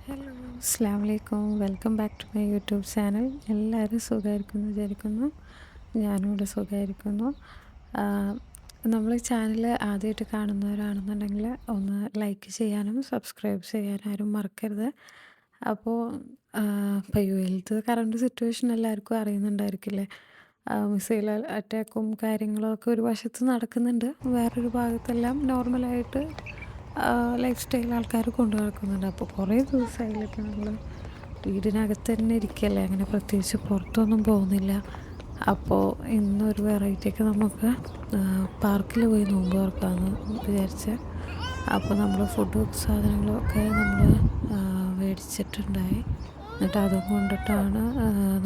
Hello, അസ്സാം വലൈക്കും. Welcome back to my YouTube channel. എല്ലാവരും സുഖമായിരിക്കുന്നു വിചാരിക്കുന്നു. ഞാനും ഇവിടെ സുഖമായിരിക്കുന്നു. നമ്മൾ ഈ ചാനൽ ആദ്യമായിട്ട് കാണുന്നവരാണെന്നുണ്ടെങ്കിൽ ഒന്ന് ലൈക്ക് ചെയ്യാനും സബ്സ്ക്രൈബ് ചെയ്യാനും ആരും മറക്കരുത്. അപ്പോൾ ഇപ്പോൾ യു എയിലത്തെ കറണ്ട് സിറ്റുവേഷൻ എല്ലാവർക്കും അറിയുന്നുണ്ടായിരിക്കില്ലേ. മിസൈൽ അറ്റാക്കും കാര്യങ്ങളൊക്കെ ഒരു വശത്ത് നടക്കുന്നുണ്ട്, വേറൊരു ഭാഗത്തെല്ലാം നോർമലായിട്ട് ലൈഫ് സ്റ്റൈൽ ആൾക്കാർ കൊണ്ടു നടക്കുന്നുണ്ട്. അപ്പോൾ കുറേ ദിവസമായില്ലൊക്കെ നമ്മൾ വീടിനകത്ത് തന്നെ ഇരിക്കല്ലേ, അങ്ങനെ പ്രത്യേകിച്ച് പുറത്തൊന്നും പോകുന്നില്ല. അപ്പോൾ ഇന്നൊരു വെറൈറ്റിയൊക്കെ നമുക്ക് പാർക്കിൽ പോയി നോമ്പ് തുറക്കാമെന്ന് വിചാരിച്ച്. അപ്പോൾ നമ്മൾ ഫുഡ് സാധനങ്ങളൊക്കെ നമ്മൾ മേടിച്ചിട്ടുണ്ടായി. എന്നിട്ട് അതും കൊണ്ടിട്ടാണ്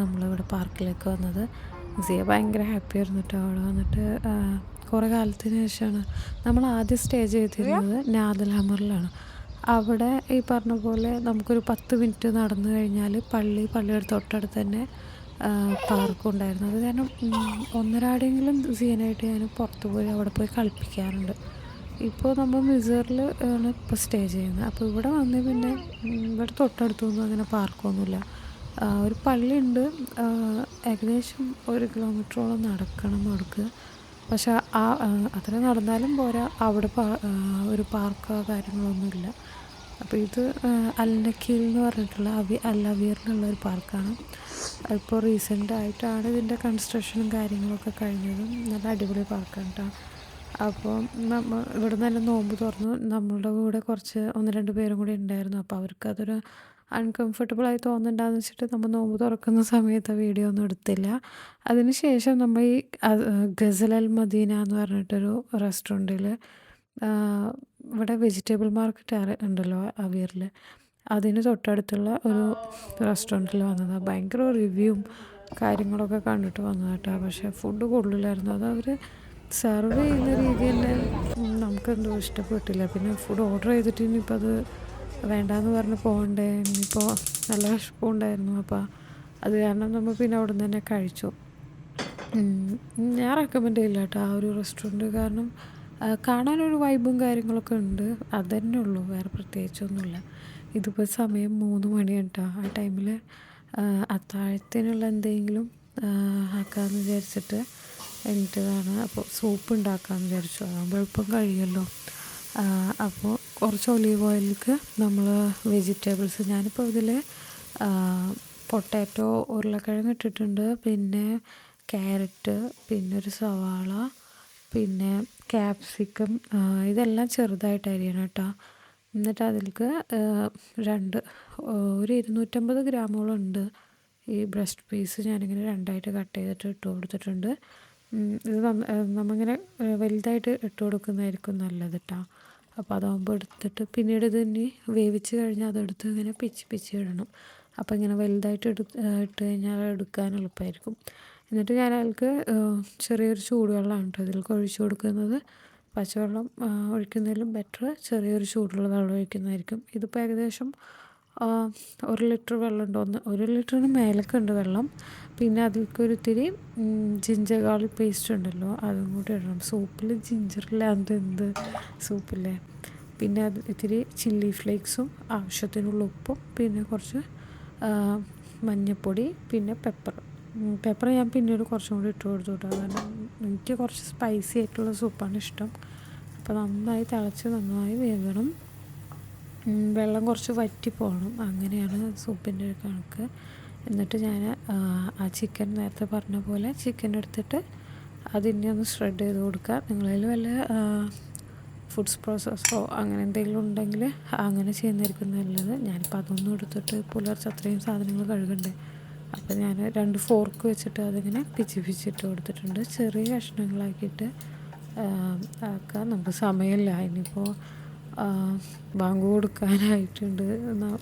നമ്മളിവിടെ പാർക്കിലേക്ക് വന്നത്. സിയ ഭയങ്കര ഹാപ്പി ആയിരുന്നു കേട്ടോ. അവിടെ വന്നിട്ട് കുറേ കാലത്തിന് ശേഷമാണ് നമ്മൾ ആദ്യം സ്റ്റേ ചെയ്തിരുന്നത് നാദൽ ഹമറിലാണ്. അവിടെ ഈ പറഞ്ഞ പോലെ നമുക്കൊരു 10 മിനിറ്റ് നടന്നു കഴിഞ്ഞാൽ പള്ളിയുടെ തൊട്ടടുത്ത് തന്നെ പാർക്കും ഉണ്ടായിരുന്നു. അത് കാരണം ഒന്നരാടെങ്കിലും സീനായിട്ട് ഞാൻ പുറത്ത് പോയി അവിടെ പോയി കളിപ്പിക്കാറുണ്ട്. ഇപ്പോൾ നമ്മൾ മിസറിൽ ആണ് ഇപ്പോൾ സ്റ്റേ ചെയ്യുന്നത്. അപ്പോൾ ഇവിടെ വന്ന് പിന്നെ ഇവിടെ തൊട്ടടുത്തൊന്നും അങ്ങനെ പാർക്കൊന്നുമില്ല. ഒരു പള്ളിയുണ്ട്, ഏകദേശം 1 കിലോമീറ്ററോളം നടക്കണം അവിടേക്ക്. പക്ഷെ അത്ര നടന്നാലും പോരാ, അവിടെ ഒരു പാർക്കോ കാര്യങ്ങളൊന്നുമില്ല. അപ്പോൾ ഇത് അൽ-നഖീൽ എന്ന് പറഞ്ഞിട്ടുള്ള അൽ-അവീറിലുള്ള ഒരു പാർക്കാണ്. ഇപ്പോൾ റീസെൻ്റായിട്ടാണ് ഇതിൻ്റെ കൺസ്ട്രക്ഷനും കാര്യങ്ങളൊക്കെ കഴിഞ്ഞത്. നല്ല അടിപൊളി പാർക്കാണ് കേട്ടോ. അപ്പോൾ ഇവിടെ നിന്ന് തന്നെ നോമ്പ് തുറന്നു. നമ്മളുടെ കൂടെ കുറച്ച് 1-2 പേരും കൂടി ഉണ്ടായിരുന്നു. അപ്പോൾ അവർക്കതൊരു അൺകംഫർട്ടബിളായി തോന്നുന്നുണ്ടാന്ന് വെച്ചിട്ട് നമ്മൾ നോമ്പ് തുറക്കുന്ന സമയത്ത് വീഡിയോ ഒന്നും എടുത്തില്ല. അതിന് ശേഷം നമ്മൾ ഈ ഗസൽ അൽ മദീന എന്ന് പറഞ്ഞിട്ടൊരു റെസ്റ്റോറൻറ്റിൽ, ഇവിടെ വെജിറ്റബിൾ മാർക്കറ്റ് ഉണ്ടല്ലോ അവീറിൽ, അതിന് തൊട്ടടുത്തുള്ള ഒരു റെസ്റ്റോറൻറ്റിൽ വന്നതാണ്. ഭയങ്കര റിവ്യൂവും കാര്യങ്ങളൊക്കെ കണ്ടിട്ട് വന്നതാണ് കേട്ടോ. പക്ഷേ ഫുഡ് കൊള്ളില്ലായിരുന്നു. അത് അവർ സെർവ് ചെയ്യുന്ന രീതി തന്നെ നമുക്കെന്തോ ഇഷ്ടപ്പെട്ടില്ല. പിന്നെ ഫുഡ് ഓർഡർ ചെയ്തിട്ട് ഇനിയിപ്പോൾ അത് വേണ്ടാന്ന് പറഞ്ഞ് പോകണ്ടേ, ഇനിയിപ്പോൾ നല്ല വിശപ്പുണ്ടായിരുന്നു. അപ്പോൾ അത് കാരണം നമ്മൾ പിന്നെ അവിടെ നിന്ന് തന്നെ കഴിച്ചു. ഞാൻ റെക്കമെൻഡ് ചെയ്യില്ല കേട്ടോ ആ ഒരു റെസ്റ്റോറൻറ്റ്. കാരണം കാണാനൊരു വൈബും കാര്യങ്ങളൊക്കെ ഉണ്ട്, അത് തന്നെ ഉള്ളൂ, വേറെ പ്രത്യേകിച്ചൊന്നുമില്ല. ഇതിപ്പോൾ സമയം 3 മണിയാണ് കേട്ടോ. ആ ടൈമിൽ അത്താഴത്തിനുള്ള എന്തെങ്കിലും ആക്കാമെന്ന് വിചാരിച്ചിട്ട് എണീറ്റതാണ്. അപ്പോൾ സൂപ്പ് ഉണ്ടാക്കാമെന്ന് വിചാരിച്ചു, അതാകുമ്പോൾ എളുപ്പം കഴിയുമല്ലോ. അപ്പോൾ കുറച്ച് ഒലീവ് ഓയിലിലേക്ക് നമ്മൾ വെജിറ്റബിൾസ്, ഞാനിപ്പോൾ ഇതിൽ പൊട്ടാറ്റോ, ഉരുളക്കിഴങ്ങ് ഇട്ടിട്ടുണ്ട്, പിന്നെ ക്യാരറ്റ്, പിന്നെ ഒരു സവാള, പിന്നെ ക്യാപ്സിക്കം, ഇതെല്ലാം ചെറുതായിട്ട് അരിയണം കേട്ടോ. എന്നിട്ട് അതിലേക്ക് ഒരു 250 ഗ്രാമോളം ഉണ്ട് ഈ ബ്രസ്റ്റ് പീസ്. ഞാനിങ്ങനെ 2ആയിട്ട് കട്ട് ചെയ്തിട്ട് ഇട്ട് കൊടുത്തിട്ടുണ്ട്. ഇത് നമ്മളിങ്ങനെ വലുതായിട്ട് ഇട്ട് കൊടുക്കുന്നതായിരിക്കും നല്ലത് കേട്ടോ. അപ്പോൾ അതാകുമ്പോൾ എടുത്തിട്ട് പിന്നീട് ഇത് ഇനി വേവിച്ച് കഴിഞ്ഞാൽ അതെടുത്ത് ഇങ്ങനെ പിച്ചി ഇടണം. അപ്പോൾ ഇങ്ങനെ വലുതായിട്ട് ഇട്ട് കഴിഞ്ഞാൽ എടുക്കാൻ എളുപ്പമായിരിക്കും. എന്നിട്ട് ഞാൻ അതിലേക്ക് ചെറിയൊരു ചൂടുവെള്ളമാണ് കേട്ടോ ഇതിലേക്ക് ഒഴിച്ചു കൊടുക്കുന്നത്. പച്ചവെള്ളം ഒഴിക്കുന്നതിലും ബെറ്റർ ചെറിയൊരു ചൂടുള്ള വെള്ളം ഒഴിക്കുന്നതായിരിക്കും. ഇതിപ്പോൾ ഏകദേശം 1 ലിറ്റർ വെള്ളം 1 ലിറ്ററിന് മേലൊക്കെ ഉണ്ട് വെള്ളം. പിന്നെ അതിലേക്കൊരു ഇത്തിരി ജിഞ്ചർ ഗാർലിക് പേസ്റ്റ് ഉണ്ടല്ലോ, അതും കൂടി ഇടണം. സൂപ്പിൽ ജിഞ്ചറില്ലാണ്ട് എന്ത് സൂപ്പില്ലേ. പിന്നെ അത് ഇത്തിരി ചില്ലി ഫ്ലേക്സും ആവശ്യത്തിനുള്ള ഉപ്പും, പിന്നെ കുറച്ച് മഞ്ഞൾപ്പൊടി, പിന്നെ പെപ്പർ ഞാൻ പിന്നീട് കുറച്ചും കൂടി ഇട്ട് കൊടുത്തു കേട്ടോ. കാരണം എനിക്ക് കുറച്ച് സ്പൈസി ആയിട്ടുള്ള സൂപ്പാണ് ഇഷ്ടം. അപ്പോൾ നന്നായി തിളച്ച് നന്നായി വേകണം, വെള്ളം കുറച്ച് വറ്റി പോകണം, അങ്ങനെയാണ് സൂപ്പിൻ്റെ ഒരു കണക്ക്. എന്നിട്ട് ഞാൻ ആ ചിക്കൻ നേരത്തെ പറഞ്ഞ പോലെ ചിക്കൻ എടുത്തിട്ട് അതിനെ ഒന്ന് ഷ്രെഡ് ചെയ്ത് കൊടുക്കുക. നിങ്ങളിൽ വല്ല ഫുഡ്സ് പ്രോസസ്സോ അങ്ങനെ എന്തെങ്കിലും ഉണ്ടെങ്കിൽ അങ്ങനെ ചെയ്യുന്നതായിരിക്കും നല്ലത്. ഞാനിപ്പോൾ അതൊന്നും എടുത്തിട്ട് പുലർച്ചെ അത്രയും സാധനങ്ങൾ കഴുകണ്ടേ. അപ്പോൾ ഞാൻ 2 ഫോർക്ക് വെച്ചിട്ട് അതിങ്ങനെ പിച്ചിട്ട് കൊടുത്തിട്ടുണ്ട്. ചെറിയ കഷ്ണങ്ങളാക്കിയിട്ട് ആക്കാൻ നമുക്ക് സമയമില്ല. ഇനിയിപ്പോൾ ബാങ്ക് കൊടുക്കാനായിട്ടുണ്ട്.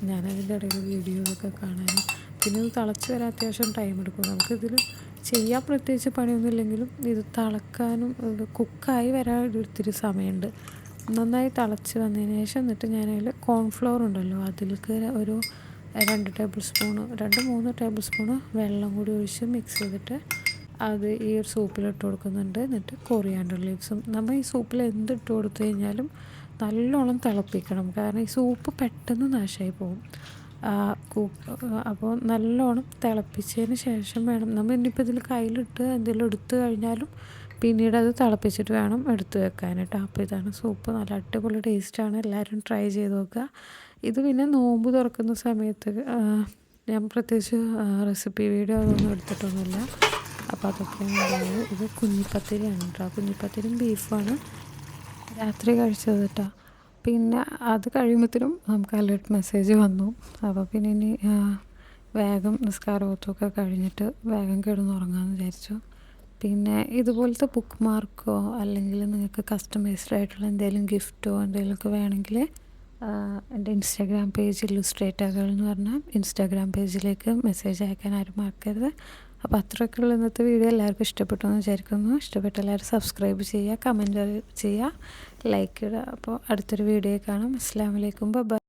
ഞാനതിൻ്റെ ഇടയിൽ വീഡിയോസൊക്കെ കാണാൻ, പിന്നെ ഇത് തിളച്ച് വരാൻ അത്യാവശ്യം ടൈം എടുക്കും. നമുക്കിതിൽ ചെയ്യാൻ പ്രത്യേകിച്ച് പണിയൊന്നും ഇല്ലെങ്കിലും ഇത് തിളക്കാനും ഇത് കുക്കായി വരാൻ ഒത്തിരി സമയമുണ്ട്. നന്നായി തിളച്ച് വന്നതിന് ശേഷം എന്നിട്ട് ഞാനതിൽ കോൺഫ്ലവർ ഉണ്ടല്ലോ, അതിലേക്ക് ഒരു 2 ടേബിൾ സ്പൂണ് 2-3 ടേബിൾ സ്പൂണ് വെള്ളം കൂടി ഒഴിച്ച് മിക്സ് ചെയ്തിട്ട് അത് ഈ ഒരു സൂപ്പിലിട്ട് കൊടുക്കുന്നുണ്ട്. എന്നിട്ട് കൊറിയാണ്ടർ ലീവ്സും, നമ്മൾ ഈ സൂപ്പിൽ എന്തിട്ട് കൊടുത്തു കഴിഞ്ഞാലും നല്ലോണം തിളപ്പിക്കണം. കാരണം ഈ സൂപ്പ് പെട്ടെന്ന് നാശമായി പോകും. അപ്പോൾ നല്ലോണം തിളപ്പിച്ചതിന് ശേഷം വേണം നമ്മൾ. ഇനിയിപ്പോൾ ഇതിൽ കയ്യിലിട്ട് എന്തെങ്കിലും എടുത്തു കഴിഞ്ഞാലും പിന്നീട് അത് തിളപ്പിച്ചിട്ട് വേണം എടുത്ത് വെക്കാനായിട്ട്. അപ്പോൾ ഇതാണ് സൂപ്പ്, നല്ല അടിപൊളി ടേസ്റ്റാണ്. എല്ലാവരും ട്രൈ ചെയ്ത് നോക്കുക. ഇത് പിന്നെ നോമ്പ് തുറക്കുന്ന സമയത്ത് ഞാൻ പ്രത്യേകിച്ച് റെസിപ്പി വീഡിയോ അതൊന്നും എടുത്തിട്ടൊന്നുമില്ല. അപ്പോൾ അതൊക്കെയാണ് ഉള്ളത്. ഇത് കുഞ്ഞിപ്പത്തിരിയാണ് കേട്ടോ, കുഞ്ഞിപ്പത്തിരിയും ബീഫാണ് രാത്രി കഴിച്ചത് കേട്ടോ. പിന്നെ അത് കഴിയുമ്പോഴത്തേനും നമുക്ക് അലേർട്ട് മെസ്സേജ് വന്നു. അപ്പോൾ പിന്നെ ഇനി വേഗം നിസ്കാരമൊക്കെ കഴിഞ്ഞിട്ട് വേഗം കിടന്നുറങ്ങാമെന്ന് വിചാരിച്ചു. പിന്നെ ഇതുപോലത്തെ ബുക്ക് മാർക്കോ അല്ലെങ്കിൽ നിങ്ങൾക്ക് കസ്റ്റമൈസ്ഡ് ആയിട്ടുള്ള എന്തെങ്കിലും ഗിഫ്റ്റോ എന്തെങ്കിലുമൊക്കെ വേണമെങ്കിൽ എൻ്റെ ഇൻസ്റ്റാഗ്രാം പേജ് ഇല്ലുസ്ട്രേറ്റർ ഗേൾ എന്ന് പറഞ്ഞാൽ ഇൻസ്റ്റാഗ്രാം പേജിലേക്ക് മെസ്സേജ് അയക്കാൻ ആരും മറക്കരുത്. അപ്പോൾ അത്രയൊക്കെയുള്ള ഇന്നത്തെ വീഡിയോ എല്ലാവർക്കും ഇഷ്ടപ്പെട്ടു എന്ന് വിചാരിക്കുന്നു. ഇഷ്ടപ്പെട്ട എല്ലാവരും സബ്സ്ക്രൈബ് ചെയ്യുക, കമൻറ്റ് ചെയ്യുക, ലൈക്ക് ഇടുക. അപ്പോൾ അടുത്തൊരു വീഡിയോ കാണാം. അസ്സലാമു അലൈക്കും, ബൈ.